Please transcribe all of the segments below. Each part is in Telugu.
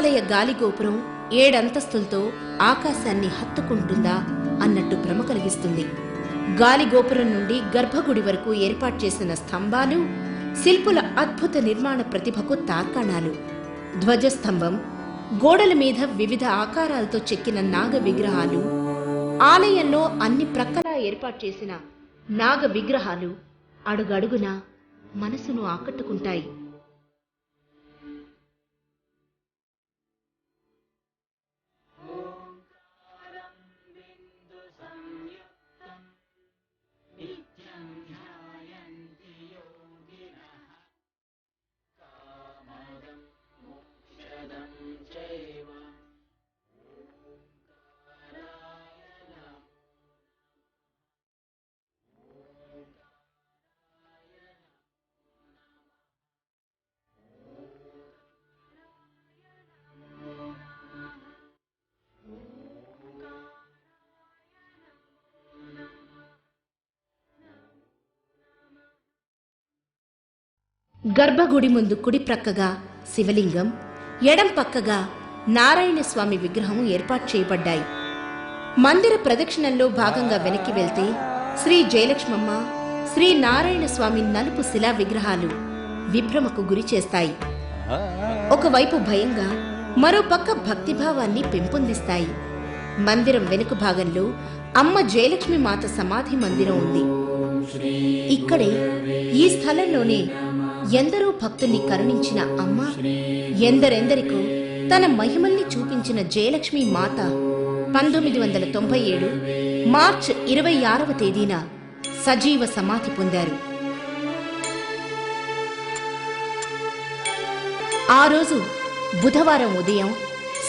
గర్భాలయ గాలిగోపురం 7 అంతస్తులతో ఆకాశాన్ని హత్తుకుంటుందా అన్నట్టు భ్రమ కలిగిస్తుంది. గాలిగోపురం నుండి గర్భగుడి వరకు ఏర్పాటు చేసిన స్తంభాలు శిల్పుల అద్భుత నిర్మాణ ప్రతిభకు తార్కాణాలు. ధ్వజస్తంభం, గోడల మీద వివిధ ఆకారాలతో చెక్కిన నాగ విగ్రహాలు, ఆలయంలో అన్ని ప్రక్కలా ఏర్పాటు చేసిన నాగ విగ్రహాలు అడుగడుగున మనసును ఆకట్టుకుంటాయి. గర్భగుడి ముందు కుడి ప్రక్కగా శివలింగం, ఎడం పక్కగా నారాయణ స్వామి విగ్రహం ఏర్పాటు చేయబడ్డాయి. మందిర ప్రదక్షిణంలో భాగంగా వెనక్కి వెళ్తే శ్రీ జయలక్ష్మమ్మ, శ్రీ నారాయణ స్వామి నలుపు శిలా విగ్రహాలు విభ్రమకు గురి చేస్తాయి. ఒకవైపు భయంగా, మరోపక్క భక్తిభావాన్ని పెంపొందిస్తాయి. మందిరం వెనుక భాగంలో అమ్మ జయలక్ష్మి మాత సమాధి మందిరం ఉంది. ఇక్కడే, ఈ స్థలంలోనే ఎందరో భక్తుల్ని కరుణించిన అమ్మ, ఎందరెందరికో తన మహిమల్ని చూపించిన జయలక్ష్మి మాత 1997 మార్చి 26వ తేదీన సజీవ సమాధి పొందారు. ఆ రోజు బుధవారం ఉదయం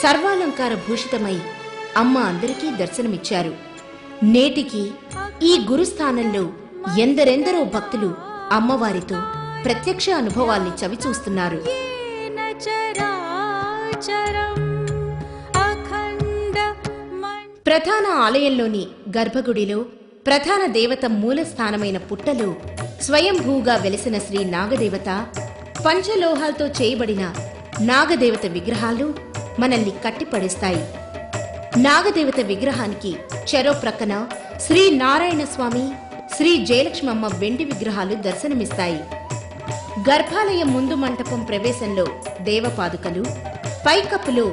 సర్వాలంకార భూషితమై అమ్మ అందరికీ దర్శనమిచ్చారు. నేటికి ఈ గురుస్థానంలో ఎందరెందరో భక్తులు అమ్మవారితో ప్రత్యక్ష అనుభవాల్ని చవిచూస్తున్నారు. ప్రధాన ఆలయంలోని గర్భగుడిలో ప్రధాన దేవత మూలస్థానమైన పుట్టలో స్వయంభూగా వెలిసిన శ్రీ నాగదేవత, పంచలోహాలతో చేయబడిన నాగదేవత విగ్రహాలు మనల్ని కట్టిపడేస్తాయి. నాగదేవత విగ్రహానికి చెరో ప్రక్కన శ్రీ నారాయణ స్వామి, శ్రీ జయలక్ష్మమ్మ వెండి విగ్రహాలు దర్శనమిస్తాయి. గర్భాలయం ముందు మంటపం ప్రవేశంలో దేవపాదుకలు, పైకప్పులో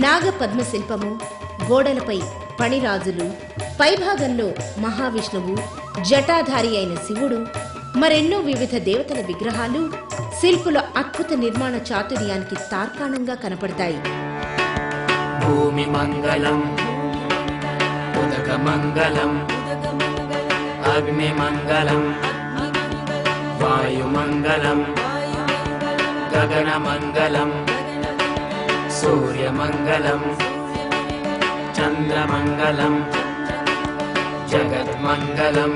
నాగపద్మ శిల్పము, గోడలపై పణిరాజులు, పైభాగంలో మహావిష్ణువు, జటాధారి అయిన శివుడు, మరెన్నో వివిధ దేవతల విగ్రహాలు శిల్పుల అద్భుత నిర్మాణ చాతుర్యానికి తార్కాణంగా కనపడతాయి. భూమి మంగళం, ఉదక మంగళం, అగ్ని మంగళం, వాయుమంగళం, గగనమంగళం, సూర్యమంగళం, చంద్రమంగళం, జగన్మంగళం.